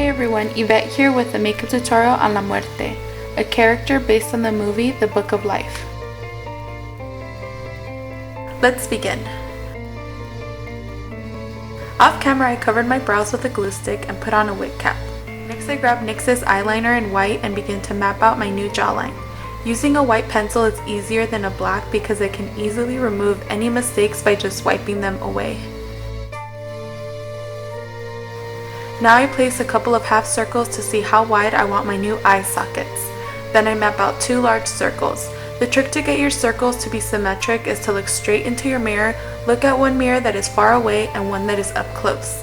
Hey everyone, Yvette here with a makeup tutorial on La Muerte, a character based on the movie The Book of Life. Let's begin. Off camera, I covered my brows with a glue stick and put on a wig cap. Next, I grabbed NYX's eyeliner in white and began to map out my new jawline. Using a white pencil is easier than a black because it can easily remove any mistakes by just wiping them away. Now I place a couple of half circles to see how wide I want my new eye sockets. Then I map out 2 large circles. The trick to get your circles to be symmetric is to look straight into your mirror, look at one mirror that is far away and one that is up close.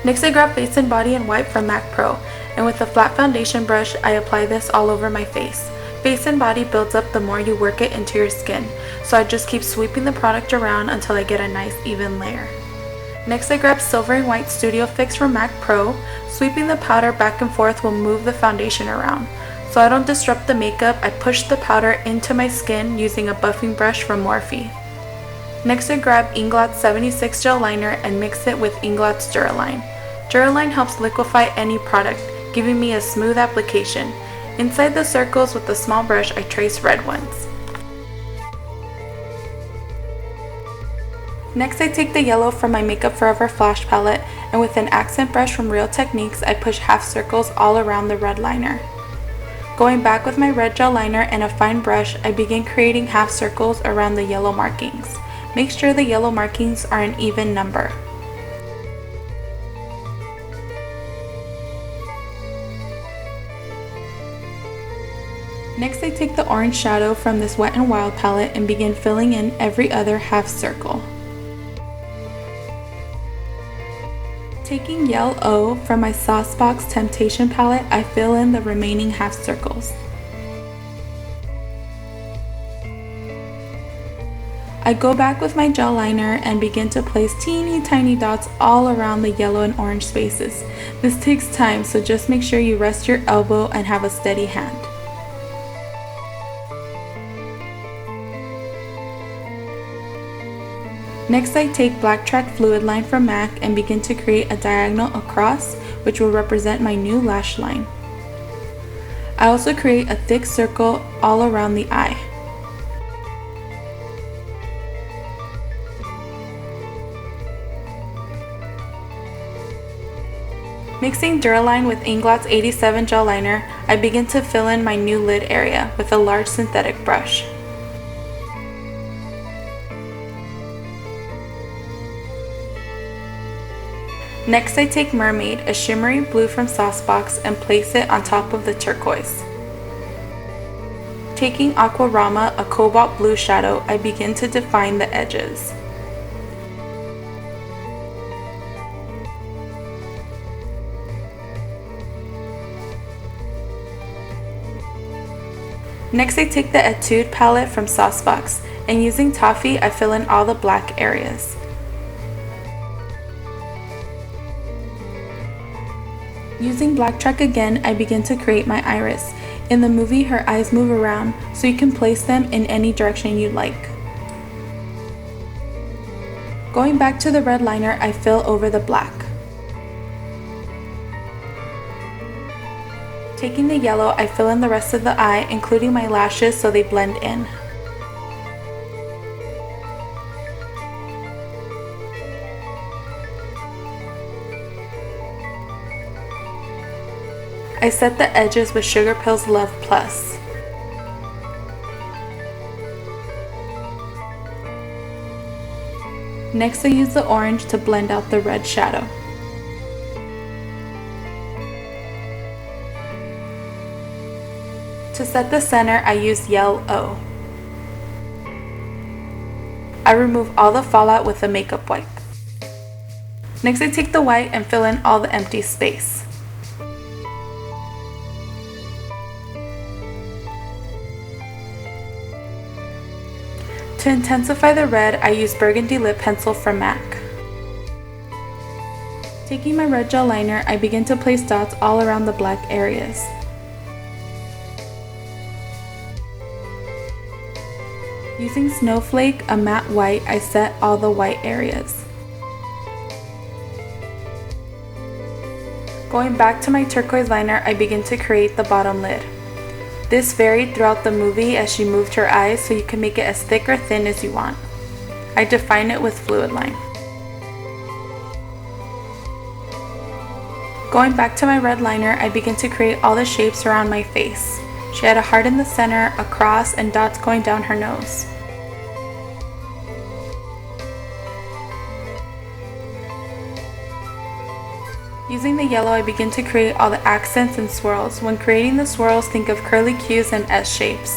Next, I grab Face and Body in white from MAC Pro, and with a flat foundation brush, I apply this all over my face. Face and Body builds up the more you work it into your skin, so I just keep sweeping the product around until I get a nice even layer. Next, I grab Silver and White Studio Fix from MAC Pro. Sweeping the powder back and forth will move the foundation around. So I don't disrupt the makeup, I push the powder into my skin using a buffing brush from Morphe. Next, I grab Inglot's 76 Gel Liner and mix it with Inglot's Duraline. Duraline helps liquefy any product, giving me a smooth application. Inside the circles with a small brush, I trace red ones. Next, I take the yellow from my Makeup Forever Flash palette, and with an accent brush from Real Techniques, I push half circles all around the red liner. Going back with my red gel liner and a fine brush, I begin creating half circles around the yellow markings. Make sure the yellow markings are an even number. Next, I take the orange shadow from this Wet n Wild palette and begin filling in every other half circle. Taking Yell O from my Saucebox Temptation palette, I fill in the remaining half circles. I go back with my gel liner and begin to place teeny tiny dots all around the yellow and orange spaces. This takes time, so just make sure you rest your elbow and have a steady hand. Next, I take Black Track Fluid Line from MAC and begin to create a diagonal across, which will represent my new lash line. I also create a thick circle all around the eye. Mixing Duraline with Inglot's 87 Gel Liner, I begin to fill in my new lid area with a large synthetic brush. Next, I take Mermaid, a shimmery blue from Saucebox, and place it on top of the turquoise. Taking Aquarama, a cobalt blue shadow, I begin to define the edges. Next, I take the Etude palette from Saucebox, and using Toffee, I fill in all the black areas. Using Black Track again, I begin to create my iris. In the movie, her eyes move around, so you can place them in any direction you like. Going back to the red liner, I fill over the black. Taking the yellow, I fill in the rest of the eye, including my lashes so they blend in. I set the edges with Sugar Pills Love Plus. Next, I use the orange to blend out the red shadow. To set the center, I use Yell O. I remove all the fallout with a makeup wipe. Next, I take the white and fill in all the empty space. To intensify the red, I use Burgundy Lip Pencil from MAC. Taking my red gel liner, I begin to place dots all around the black areas. Using Snowflake, a matte white, I set all the white areas. Going back to my turquoise liner, I begin to create the bottom lid. This varied throughout the movie as she moved her eyes, so you can make it as thick or thin as you want. I define it with fluid line. Going back to my red liner, I begin to create all the shapes around my face. She had a heart in the center, a cross, and dots going down her nose. Using the yellow, I begin to create all the accents and swirls. When creating the swirls, think of curly Q's and S shapes.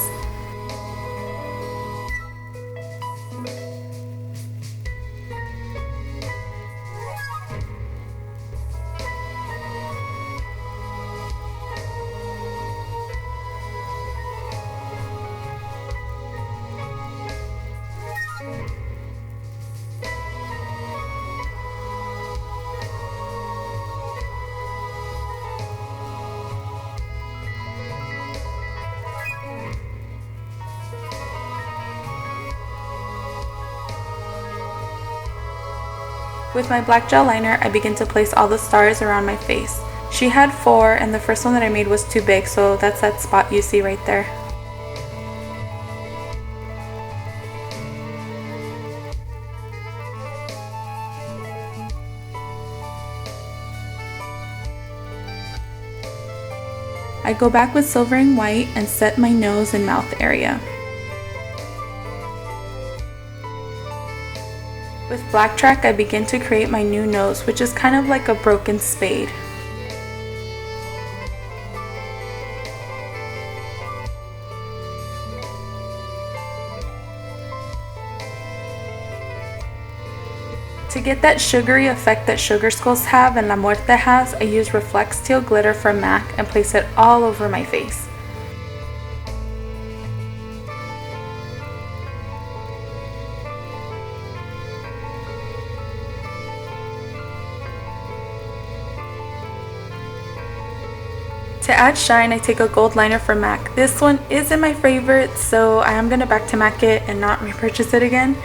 With my black gel liner, I begin to place all the stars around my face. She had 4, and the first one that I made was too big, so that's that spot you see right there. I go back with silver and white and set my nose and mouth area. With black track, I begin to create my new nose, which is kind of like a broken spade. To get that sugary effect that sugar skulls have and La Muerte has, I use Reflex Teal glitter from MAC and place it all over my face. To add shine, I take a gold liner from MAC. This one isn't my favorite, so I am going to back to MAC it and not repurchase it again.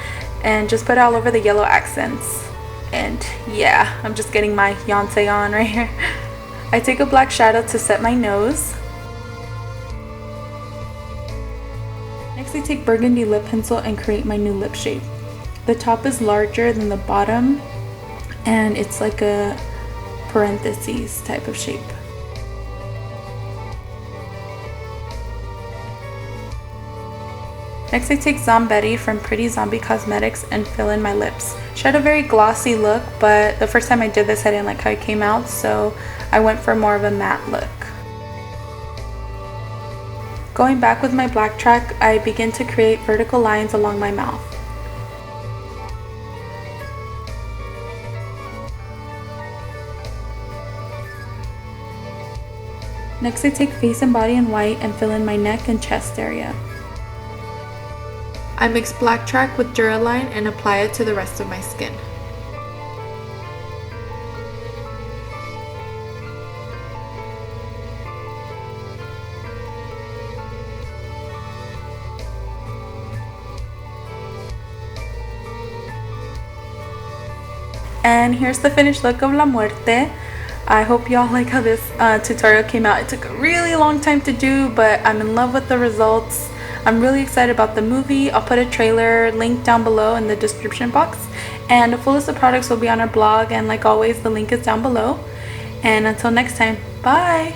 And just put it all over the yellow accents. And yeah, I'm just getting my Beyonce on right here. I take a black shadow to set my nose. Next I take burgundy lip pencil and create my new lip shape. The top is larger than the bottom, and it's like a parentheses type of shape. Next I take Zombetti from Pretty Zombie Cosmetics and fill in my lips. She had a very glossy look, but the first time I did this I didn't like how it came out, so I went for more of a matte look. Going back with my black track, I begin to create vertical lines along my mouth. Next I take face and body in white and fill in my neck and chest area. I mix black track with Duraline and apply it to the rest of my skin. And here's the finished look of La Muerte. I hope y'all like how this tutorial came out. It took a really long time to do, but I'm in love with the results. I'm really excited about the movie. I'll put a trailer link down below in the description box, and the full list of products will be on our blog, and like always the link is down below. And until next time, bye!